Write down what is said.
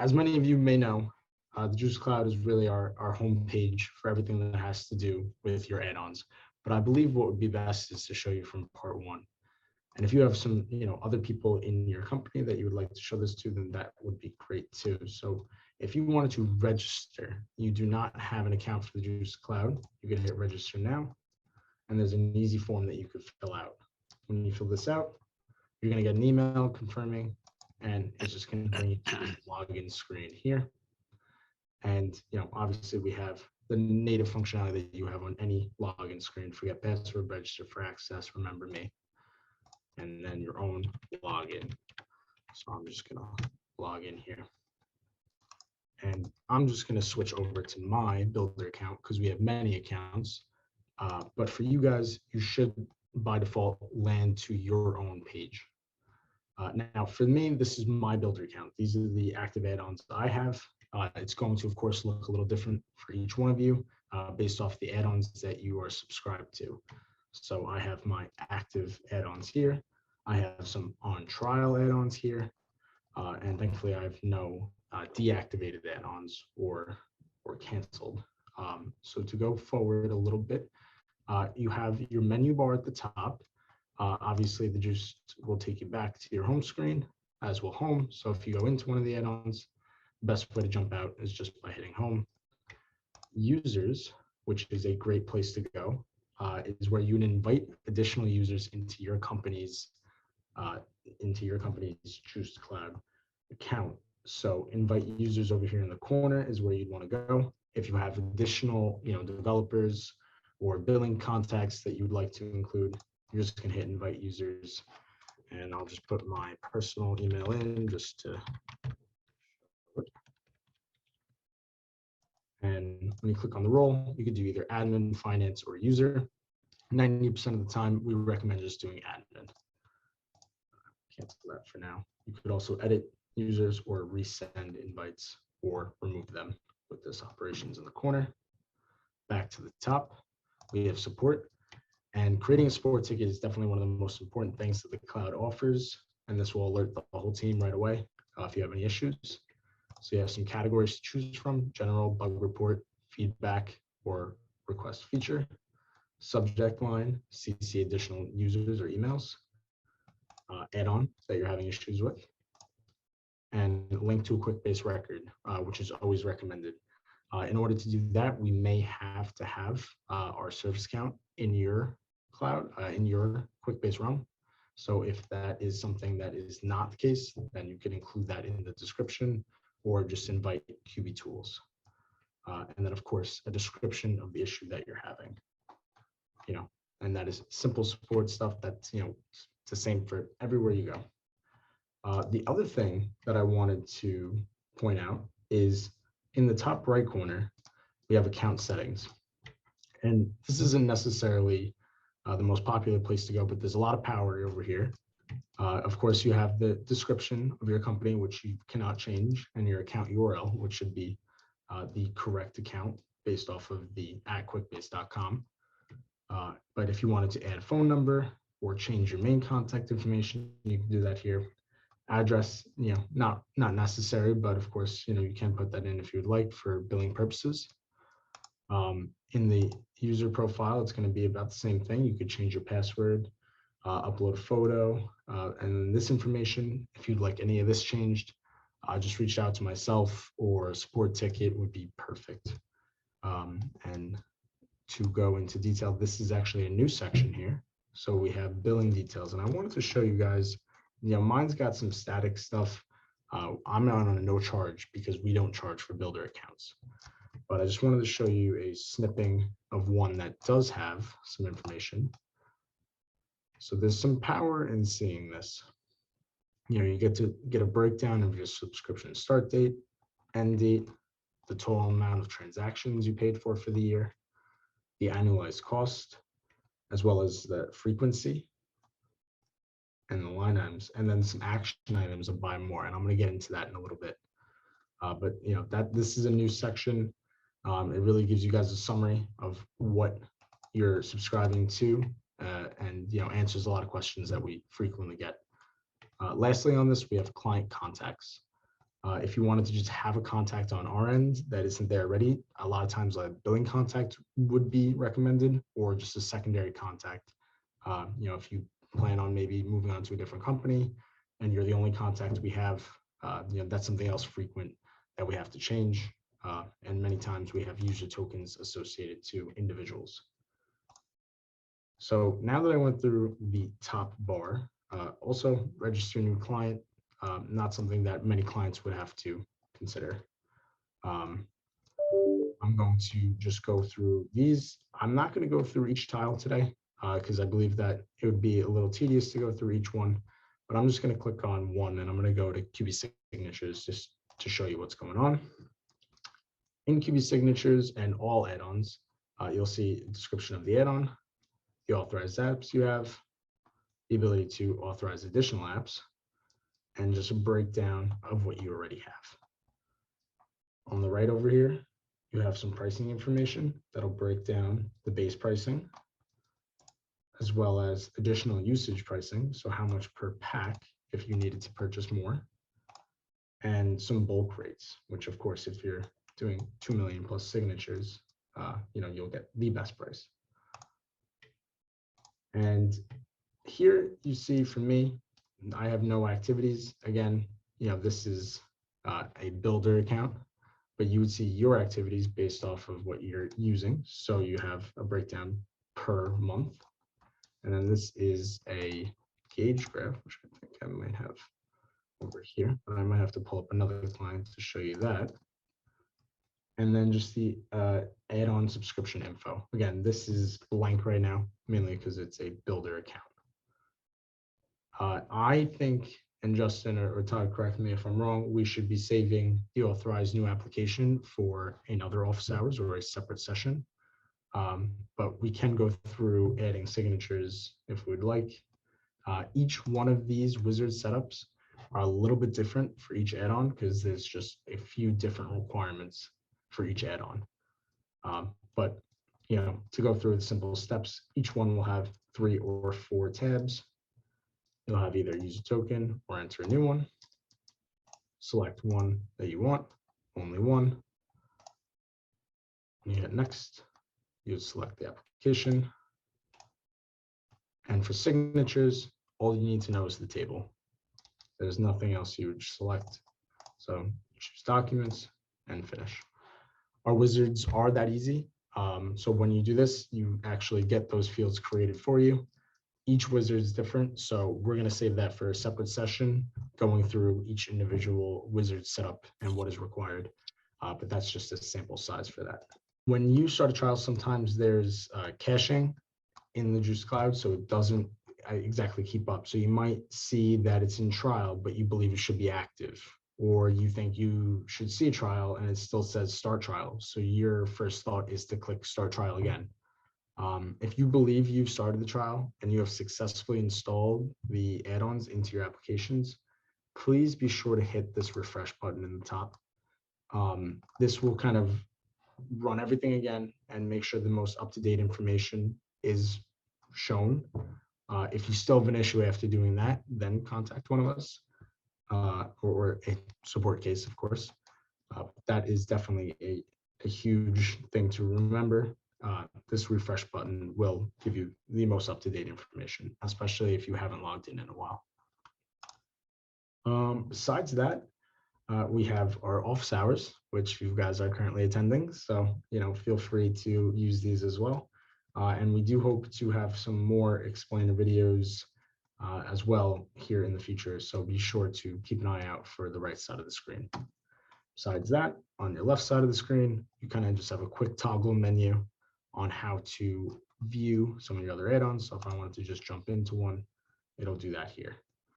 as many of you may know, the Juice Cloud is really our homepage for everything that has to do with your add-ons. But I believe what would be best is to show you from part one. And if you have some, other people in your company that you would like to show this to, then that would be great too. So if you wanted to register, you do not have an account for the Juice Cloud, you can hit register now. And there's an easy form that you could fill out. When you fill this out, you're going to get an email confirming, and it's just going to bring you to the login screen here. And obviously we have the native functionality that you have on any login screen: forget password, register for access, remember me, and then your own login. So I'm just going to log in here. And I'm just going to switch over to my builder account because we have many accounts. But for you guys, you should by default land to your own page. Now, for me, this is my builder account. These are the active add-ons I have. It's going to, of course, look a little different for each one of you based off the add-ons that you are subscribed to. So I have my active add-ons here. I have some on trial add-ons here. And thankfully, I have no deactivated add-ons or canceled. So to go forward a little bit, you have your menu bar at the top. Obviously, the Juice will take you back to your home screen, as will home. So if you go into one of the add-ons, the best way to jump out is just by hitting home. Users, which is a great place to go, is where you can invite additional users into your company's Juice Cloud account. So invite users over here in the corner is where you'd want to go. If you have additional, developers or billing contacts that you would like to include, you're just going to hit invite users, and I'll just put my personal email in just to. And when you click on the role, you could do either admin, finance, or user. 90% of the time, we recommend just doing admin. Cancel that for now. You could also edit users or resend invites or remove them with this operations in the corner. Back to the top, we have support. And creating a support ticket is definitely one of the most important things that the cloud offers. And this will alert the whole team right away if you have any issues. So you have some categories to choose from: general, bug report, feedback, or request feature. Subject line, CC additional users or emails. Add-on that you're having issues with. And link to a Quickbase record, which is always recommended. In order to do that, we may have to have our service account in your cloud, in your Quickbase realm. So if that is something that is not the case, then you can include that in the description or just invite QB tools. And then, of course, a description of the issue that you're having. And that is simple support stuff that's, it's the same for everywhere you go. The other thing that I wanted to point out is in the top right corner, we have account settings. And this isn't necessarily the most popular place to go, but there's a lot of power over here. Of course, you have the description of your company, which you cannot change, and your account URL, which should be the correct account based off of the @quickbase.com. But if you wanted to add a phone number or change your main contact information, you can do that here. Address, not necessary, but of course, you can put that in if you'd like for billing purposes. In the user profile, it's going to be about the same thing. You could change your password, upload a photo, and this information, if you'd like any of this changed, just reach out to myself, or a support ticket would be perfect. And to go into detail, this is actually a new section here. So we have billing details, and I wanted to show you guys, mine's got some static stuff. I'm not on a no charge because we don't charge for builder accounts. But I just wanted to show you a snipping of one that does have some information. So there's some power in seeing this. You get to get a breakdown of your subscription start date, end date, the total amount of transactions you paid for the year, the annualized cost, as well as the frequency and the line items, and then some action items of buy more. And I'm going to get into that in a little bit. But this is a new section. It really gives you guys a summary of what you're subscribing to, and answers a lot of questions that we frequently get. Lastly on this, we have client contacts. If you wanted to just have a contact on our end that isn't there already, a lot of times a billing contact would be recommended, or just a secondary contact. If you plan on maybe moving on to a different company and you're the only contact we have, that's something else frequent that we have to change. And many times we have user tokens associated to individuals. So now that I went through the top bar, also register a new client, not something that many clients would have to consider. I'm going to just go through these. I'm not going to go through each tile today because I believe that it would be a little tedious to go through each one, but I'm just going to click on one and I'm going to go to QB signatures just to show you what's going on. In QB signatures and all add-ons, you'll see a description of the add-on, the authorized apps you have, the ability to authorize additional apps, and just a breakdown of what you already have. On the right over here, you have some pricing information that'll break down the base pricing, as well as additional usage pricing, so how much per pack if you needed to purchase more, and some bulk rates, which of course, if you're doing 2 million plus signatures, you'll get the best price. And here you see for me, I have no activities. Again, this is a builder account, but you would see your activities based off of what you're using. So you have a breakdown per month. And then this is a gauge graph, which I think I might have over here, but I might have to pull up another client to show you that. And then just the add-on subscription info. Again, this is blank right now, mainly because it's a builder account. I think, and Justin or Todd, correct me if I'm wrong, we should be saving the authorized new application for another office hours or a separate session. But we can go through adding signatures if we'd like. Each one of these wizard setups are a little bit different for each add-on because there's just a few different requirements for each add-on. But to go through the simple steps, each one will have 3 or 4 tabs. You'll have either use a token or enter a new one. Select one that you want, only one. When you hit next, you select the application. And for signatures, all you need to know is the table. There's nothing else you would select. So choose documents and finish. Our wizards are that easy. So when you do this, you actually get those fields created for you. Each wizard is different, so we're going to save that for a separate session, going through each individual wizard setup and what is required. But that's just a sample size for that. When you start a trial, sometimes there's caching in the Juice Cloud, so it doesn't exactly keep up. So you might see that it's in trial, but you believe it should be active, or you think you should see a trial and it still says start trial. So your first thought is to click start trial again. If you believe you've started the trial and you have successfully installed the add-ons into your applications, please be sure to hit this refresh button in the top. This will kind of run everything again and make sure the most up-to-date information is shown. If you still have an issue after doing that, then contact one of us or a support case, of course. That is definitely a huge thing to remember. This refresh button will give you the most up-to-date information, especially if you haven't logged in a while. Besides that, we have our office hours, which you guys are currently attending. So, feel free to use these as well. And we do hope to have some more explainer videos as well here in the future. So be sure to keep an eye out for the right side of the screen. Besides that, on your left side of the screen, you kind of just have a quick toggle menu on how to view some of your other add-ons. So if I wanted to just jump into one, it'll do that here.